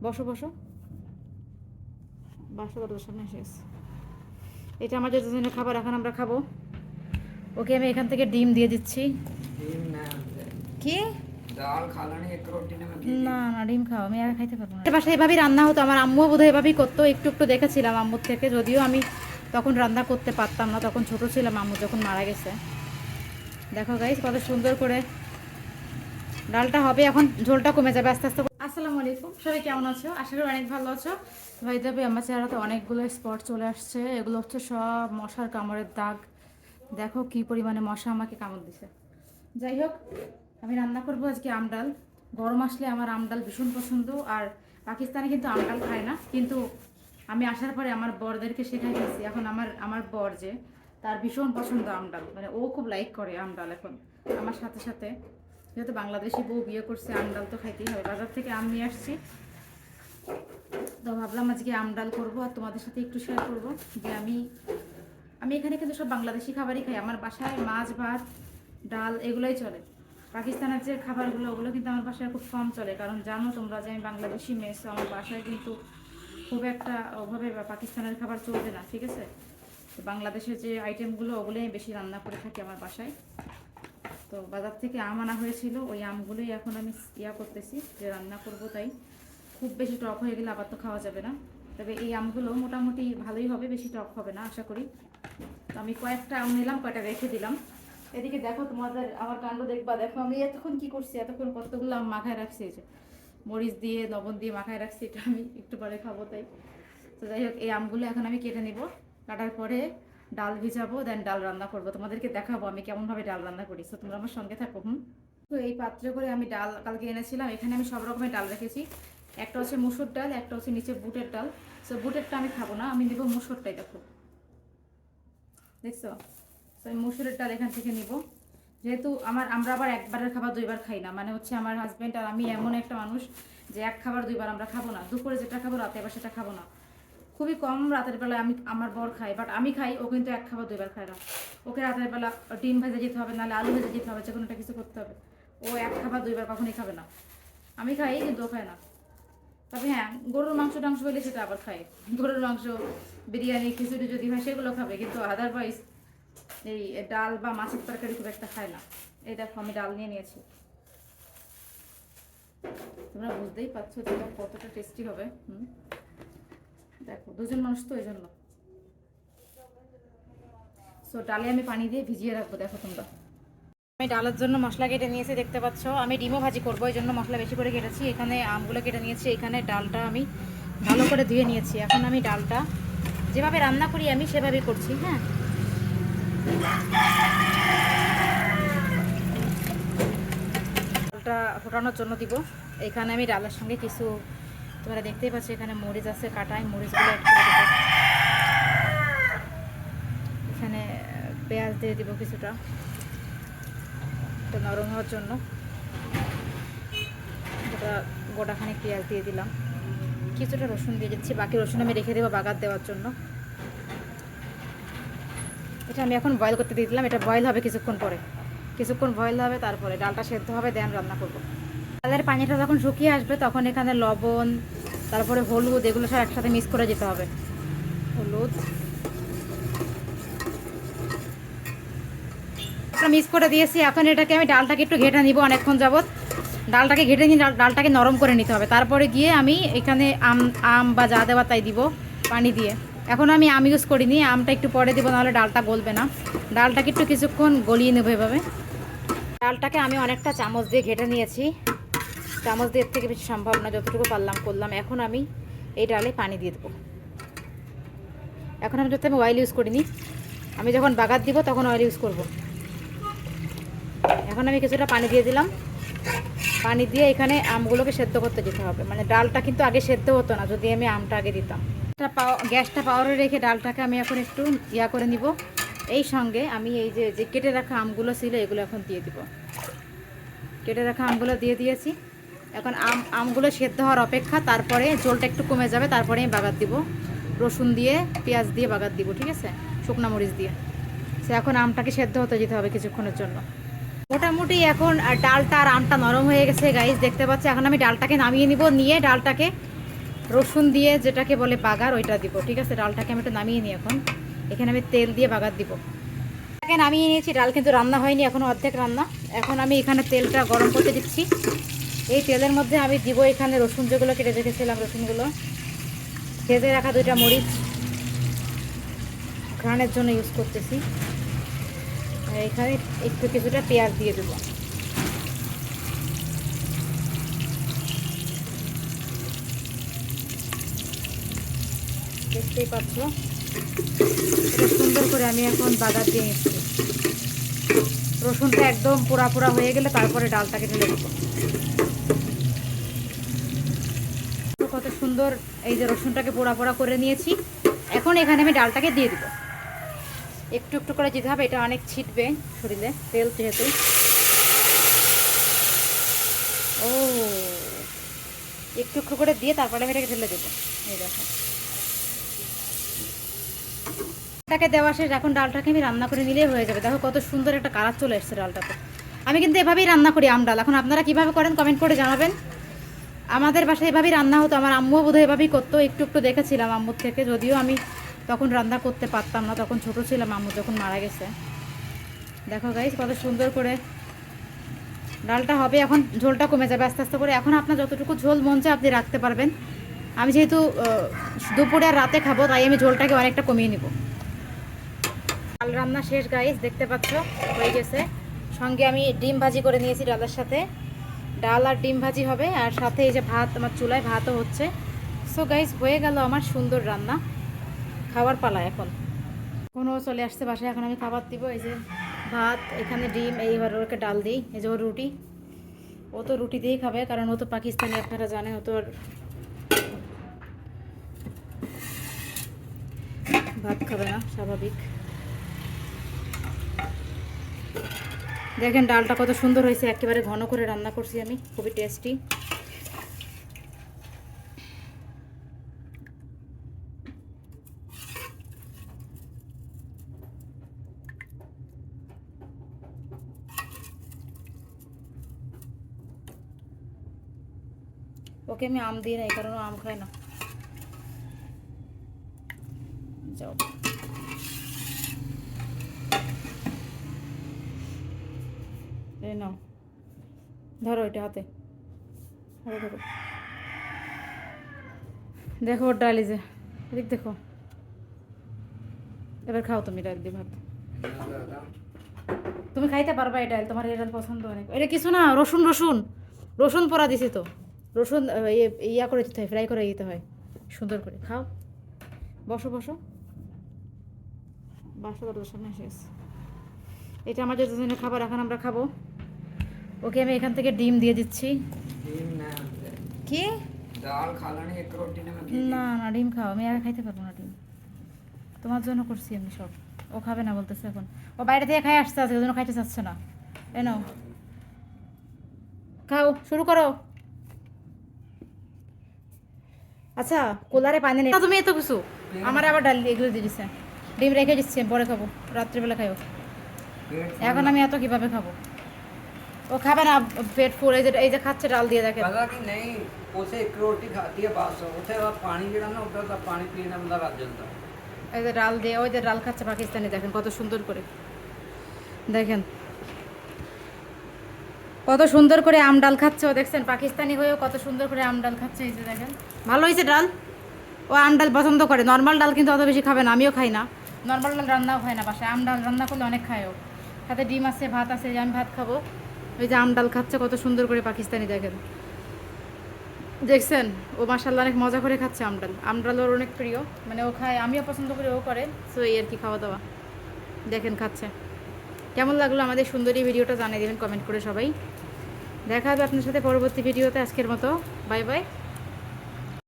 বসো বসো, বাসো দরজার সামনে এসে গেছে। এটা আমাদের দুজনের খাবার, এখন আমরা খাবো। ওকে আমি এখান থেকে ডিম দিয়ে দিচ্ছি। কি না না, ডিম খাও, আমি আর খাইতে পারবো না। বাসায় এভাবেই রান্না হতো, আমার আম্মু বোধহয় এভাবেই করতো। একটু একটু দেখেছিলাম আম্মুর থেকে, যদিও আমি তখন রান্না করতে পারতাম না, তখন ছোট ছিলাম, আম্মু যখন মারা গেছে। দেখো গাইস কত সুন্দর করে ডালটা হবে, এখন ঝোলটা কমে যাবে আস্তে আস্তে। আসসালামু আলাইকুম, সবাই কেমন আছো? আশা করি অনেক ভালো আছো। ভাই যাবে, আমার চেহারাতে অনেকগুলো স্পট চলে আসছে, এগুলো হচ্ছে সব মশার কামড়ের দাগ। দেখো কি পরিমাণে মশা আমাকে কামড় দিছে। যাই হোক, আমি রান্না করবো আজকে আমডাল। গরম আসলে আমার আমডাল ভীষণ পছন্দ, আর পাকিস্তানে কিন্তু আমডাল খায় না, কিন্তু আমি আসার পরে আমার বরদেরকে শেখাই দিয়েছি। এখন আমার বর যে, তার ভীষণ পছন্দ আমডাল, মানে ও খুব লাইক করে আমডাল। এখন আমার সাথে সাথে, যেহেতু বাংলাদেশি বউ বিয়ে করছে, আমডাল তো খাইতেই হবে। বাজার থেকে আম নিয়ে আসছি, তো ভাবলাম আজকে আমডাল করবো আর তোমাদের সাথে একটু শেয়ার করবো যে আমি এখানে কিন্তু সব বাংলাদেশি খাবারই খাই। আমার বাসায় মাছ ভাত ডাল এগুলোই চলে। পাকিস্তানের যে খাবারগুলো, ওগুলো কিন্তু আমার বাসায় খুব কম চলে, কারণ জানো তোমরা যে আমি বাংলাদেশি মেয়ে, তো আমার বাসায় কিন্তু খুব একটা ওভাবে পাকিস্তানের খাবার চলবে না, ঠিক আছে? তো বাংলাদেশের যে আইটেমগুলো, ওগুলোই বেশি রান্না করে থাকি আমার বাসায়। তো বাজার থেকে আম আনা হয়েছিল, ওই আমগুলোই এখন আমি করতেছি যে রান্না করব। তাই খুব বেশি টক হয়ে গেলে আবার তো খাওয়া যাবে না, তবে এই আমগুলো মোটামুটি ভালোই হবে, বেশি টক হবে না আশা করি। তো আমি কয়েকটা আম নিলাম, কয়েকটা রেখে দিলাম। এদিকে দেখো তোমাদের আমার কাণ্ড দেখবা। দেখো আমি এতক্ষণ কি করছি, এতক্ষণ কতগুলো আম মাখায় রাখছি, এই যে মরিচ দিয়ে লবণ দিয়ে মাখায় রাখছি, এটা আমি একটু পরে খাবো। তাই তো যাই হোক, এই আমগুলো এখন আমি কেটে নিব, কাটার পরে ডাল ভিজাবো, দেন ডাল রান্না করবো, তোমাদেরকে দেখাবো আমি কেমনভাবে ডাল রান্না করি। তো তোমরা আমার সঙ্গে থাকো। তো এই পাত্রে করে আমি ডাল কালকে এনেছিলাম, এখানে আমি সব রকমের ডাল রেখেছি। একটা হচ্ছে মুসুর ডাল, একটা হচ্ছে নিচে বুটের ডাল। সো বুটেরটা আমি খাবো না, আমি নিব মুসুরটাই। দেখো দেখছো, তো আমি মুসুরের ডাল এখান থেকে নিব। যেহেতু আমরা আবার একবারের খাবার দুইবার খাই না, মানে হচ্ছে আমার হাজব্যান্ড আর আমি এমন একটা মানুষ যে এক খাবার দুইবার আমরা খাবো না। দুপুরে যেটা খাবো রাতে আবার সেটা খাবো না। খুবই কম রাতের বেলা আমার বর খাই, বাট আমি খাই, ও কিন্তু এক খাবার দুইবার খায় না। ওকে রাতের বেলা ডিম ভেজে যেতে হবে, নাহলে আলু ভেজে যেতে হবে, যে কোনোটা কিছু করতে হবে। ও এক খাবার দুইবার কখনোই খাবে না। আমি খাই কিন্তু ও খায় না। তবে হ্যাঁ, গরুর মাংস টাংস হলে সেটা আবার খাই। গরুর মাংস, বিরিয়ানি, খিচুড়ি যদি হয় সেগুলো খাবে, কিন্তু আদারওয়াইজ এই ডাল বা মাছের তরকারি খুব একটা খায় না। এই দেখো আমি ডাল নিয়ে নিয়েছি, তোমরা বুঝতেই পারছো যে কতটা টেস্টি হবে। দেখো দুজন মানুষ তো, এই জন্য। সো ডালে আমি পানি দিয়ে ভিজিয়ে রাখবো। দেখো তোমরা, আমি ডালের জন্য মশলা কেটে নিয়েছি, দেখতে পাচ্ছ। আমি ডিমও ভাজি করবো, এই জন্য মশলা বেশি করে কেটেছি। এখানে আমগুলো কেটে নিয়েছি, এখানে ডালটা আমি ভালো করে ধুয়ে নিয়েছি। এখন আমি ডালটা যেভাবে রান্না করি আমি সেভাবেই করছি। হ্যাঁ, ডালটা ফোটানোর জন্য দিব। এখানে আমি ডালের সঙ্গে কিছু, তোমরা দেখতেই পাচ্ছ এখানে মরিচ আছে কাটাই, মরিচগুলো একটু এখানে পেঁয়াজ দিয়ে দিব কিছুটা, একটু নরম হওয়ার জন্য। গোটাখানিক পেঁয়াজ দিয়ে দিলাম, কিছুটা রসুন দিয়ে দিচ্ছি, বাকি রসুন আমি রেখে দেবো বাগার দেওয়ার জন্য। এটা আমি এখন বয়েল করতে দিয়ে দিলাম, এটা বয়েল হবে কিছুক্ষণ পরে, কিছুক্ষণ বয়েল হবে, তারপরে ডালটা সেদ্ধ হবে, দেন রান্না করবো। ডালের পানিটা যখন শুকিয়ে আসবে তখন এখানে লবণ, তারপরে হলুদ, এগুলো সব একসাথে মিক্স করে যেতে হবে। হলুদ মিক্স করে দিয়েছি। এখন এটাকে আমি ডালটাকে একটু ঘেটে নিব অনেকক্ষণ যাবত। ডালটাকে ঘেটে নিয়ে ডালটাকে নরম করে নিতে হবে, তারপরে গিয়ে আমি এখানে আম বা যা দেওয়া তাই দিব পানি দিয়ে। এখন আমি আম ইউজ করিনি, আমটা একটু পরে দিব, নাহলে ডালটা গলবে না। ডালটাকে একটু কিছুক্ষণ গলিয়ে নেবো এভাবে। ডালটাকে আমি অনেকটা চামচ দিয়ে ঘেটে নিয়েছি, চামচ দিয়ে এর থেকে বেশি সম্ভব না, যতটুকু পারলাম করলাম। এখন আমি এই ডালে পানি দিয়ে দেবো। এখন আমি যদি অয়েল ইউজ করিনি, আমি যখন বাগার দিব তখন অয়েল ইউজ করব। এখন আমি কিছুটা পানি দিয়ে দিলাম, পানি দিয়ে এখানে আমগুলোকে সেদ্ধ করতে দিতে হবে। মানে ডালটা কিন্তু আগে সেদ্ধ হতো না যদি আমি আমটা আগে দিতাম। গ্যাসটা পাওয়ারে রেখে ডালটাকে আমি এখন একটু করে নিব। এই সঙ্গে আমি এই যে কেটে রাখা আমগুলো ছিল এগুলো এখন দিয়ে দিব। কেটে রাখা আমগুলো দিয়ে দিয়েছি। এখন আমগুলো সেদ্ধ হওয়ার অপেক্ষা, তারপরে ঝোলটা একটু কমে যাবে, তারপরে আমি বাগার দিব, রসুন দিয়ে পেঁয়াজ দিয়ে বাগার দিব, ঠিক আছে, শুকনো মরিচ দিয়ে। সে এখন আমটাকে সেদ্ধ হতে যেতে হবে কিছুক্ষণের জন্য। মোটামুটি এখন ডালটা আর আমটা নরম হয়ে গেছে গাইস, দেখতে পাচ্ছি। এখন আমি ডালটাকে নামিয়ে নিব, নিয়ে ডালটাকে রসুন দিয়ে যেটাকে বলে বাগার ওইটা দিব। ঠিক আছে, ডালটাকে আমি একটু নামিয়ে নিই এখন। এখানে আমি তেল দিয়ে বাগার দিব। এখানে নামিয়ে নিয়েছি, ডাল কিন্তু রান্না হয়নি এখনও, অর্ধেক রান্না। এখন আমি এখানে তেলটা গরম করতে দিচ্ছি। এই তেলের মধ্যে আমি দিব এখানে রসুন যেগুলো কেটে রেখেছিলাম, রসুনগুলো ভেজে রাখা, 2টা মরিচ ঘ্রাণের জন্য ইউজ করতেছি। আর এখানে একটু কিছুটা পেঁয়াজ দিয়ে দেবো। দেখতেই পাচ্ছ, এটা সুন্দর করে আমি এখন বাগার দিয়ে নিচ্ছি। রসুনটা একদম পোড়া পোড়া হয়ে গেলে তারপরে ডালটাকে ঢেলে দেবো। কত সুন্দর এই যে রসুনটাকে পোড়া পোড়া করে নিয়েছি। এখন এখানে আমি ডালটাকে দিয়ে দিব। একটু একটু করে দিতে হবে, এটা অনেক ছিটবে শরীরে, তেল যেহেতু। ও, একটু একটু করে দিয়ে তারপরে আমি এটাকে ঢেলে দেবো। এই দেখো, ডালটাকে দেওয়া শেষ। এখন ডালটাকে আমি রান্না করে নিলেই হয়ে যাবে। দেখো কত সুন্দর একটা কালার চলে এসেছে ডালটাতে। আমি কিন্তু এভাবেই রান্না করি আম ডাল। এখন আপনারা কিভাবে করেন কমেন্ট করে জানাবেন। আমাদের বাসায় এভাবেই রান্না হতো, আমার আম্মুও বোধহয় এভাবেই করতো। একটু একটু দেখেছিলাম আম্মুর থেকে, যদিও আমি তখন রান্না করতে পারতাম না, তখন ছোট ছিলাম, আম্মু যখন মারা গেছে। দেখো গাইস কত সুন্দর করে ডালটা হবে। এখন ঝোলটা কমে যাবে আস্তে আস্তে করে। এখন আপনার যতটুকু ঝোল মন চায় আপনি রাখতে পারবেন। আমি যেহেতু দুপুরে আর রাতে খাবো, তাই আমি ঝোলটাকে অনেকটা কমিয়ে নিব। ডাল রান্না শেষ গাইস, দেখতে পাচ্ছ হয়ে গেছে। সঙ্গে আমি ডিম ভাজি করে নিয়েছি ডালের সাথে। ডাল আর ডিম ভাজি হবে, আর সাথে এই যে ভাত, আমার চুলায় ভাতও হচ্ছে। সো গাইস হয়ে গেল আমার সুন্দর রান্না। খাওয়ার পালা এখন। এখনও চলে আসছে বাসায়, এখন আমি খাবার দিব। এই যে ভাত, এখানে ডিম, এইবার ওকে ডাল দিই। এই যে ওর রুটি, ও তো রুটি দিয়েই খাবে, কারণ ও তো পাকিস্তানি, আপনারা জানেন। ও তো ভাত খাবে না, স্বাভাবিক। দেখেন ডালটা কত সুন্দর হয়েছে, একেবারে ঘন করে রান্না করছি আমি, খুবই টেস্টি। ওকে আমি আম দিই না, এই কারণে আম খায় না। যাও, এই নাও, ধরো এটা হাতে, ধরো ধরো। দেখো ওর ডাল, এই যে এদিক দেখো। এবার খাও তুমি ডাল দিয়ে ভাত। তুমি খাইতে পারবা এই ডাল, তোমার এই ডাল পছন্দ অনেক। এটা কিছু না, রসুন রসুন রসুন পোড়া দিছি তো। রসুন ইয়া করে দিতে হয়, ফ্রাই করে দিতে হয় সুন্দর করে। খাও, বসো বসো, বাসা দরজার সামনে এসে গেছে। এটা আমাদের দুজনের খাবার, এখন আমরা খাবো। ওকে আমি এখান থেকে ডিম দিয়ে দিচ্ছি। কি না না, ডিম খাও, আমি আর খাইতে পারবো না ডিম। তোমার জন্য করছি আমি সব। ও খাবে না বলতেছে এখন, ও বাইরে থেকে খাই আসতে আছে, ওই জন্য খাইতে চাচ্ছে না। এ নাও, খাও, শুরু করো। আচ্ছা, কোলারে পানি নেই তুমি এত কিছু, আমার আবার ডাল এগুলো দিয়ে দিচ্ছে। ডিম রেখে দিচ্ছি, পরে খাবো, রাত্রিবেলা খাইও। এখন আমি এত কিভাবে খাবো? ও খাবে না, পেট ফুল। এই যে খাচ্ছে ডাল দিয়ে, দেখে। उसे एक रोटी खाती है 500, उसे बाद पानी गिरा ना उधर तब पानी पीने में लगा जलता। এই যে ডাল দিয়ে, ওই যে ডাল খাচ্ছে পাকিস্তানি, দেখেন কত সুন্দর করে। দেখেন কত সুন্দর করে আম ডাল খাচ্ছে ও, দেখছেন? পাকিস্তানি হয়েও কত সুন্দর করে আম ডাল খাচ্ছে। এই যে দেখেন, ভালো হয়েছে ডাল। ও আম ডাল পছন্দ করে, নর্মাল ডাল কিন্তু অত বেশি খাবে না, আমিও খাই না। নর্মাল ডাল রান্নাও খায় না বাসায়, আম ডাল রান্না করলে অনেক খায় ও। সাথে ডিম আছে, ভাত আছে, যে আমি ভাত খাবো। ওই যে আম ডাল খাচ্ছে কত সুন্দর করে পাকিস্তানি, দেখেন দেখছেন? ও মাশাআল্লাহ অনেক মজা করে খাচ্ছে আম ডাল। আম ডাল ওর অনেক প্রিয়, মানে ও খায়, আমিও পছন্দ করি, ও করে। সো এই আর কি, খাওয়া দাওয়া। দেখেন খাচ্ছে। কেমন লাগলো আমাদের সুন্দরী ভিডিওটা জানিয়ে দেবেন কমেন্ট করে সবাই। দেখা হবে আপনার সাথে পরবর্তী ভিডিওতে। আজকের মতো বাই বাই।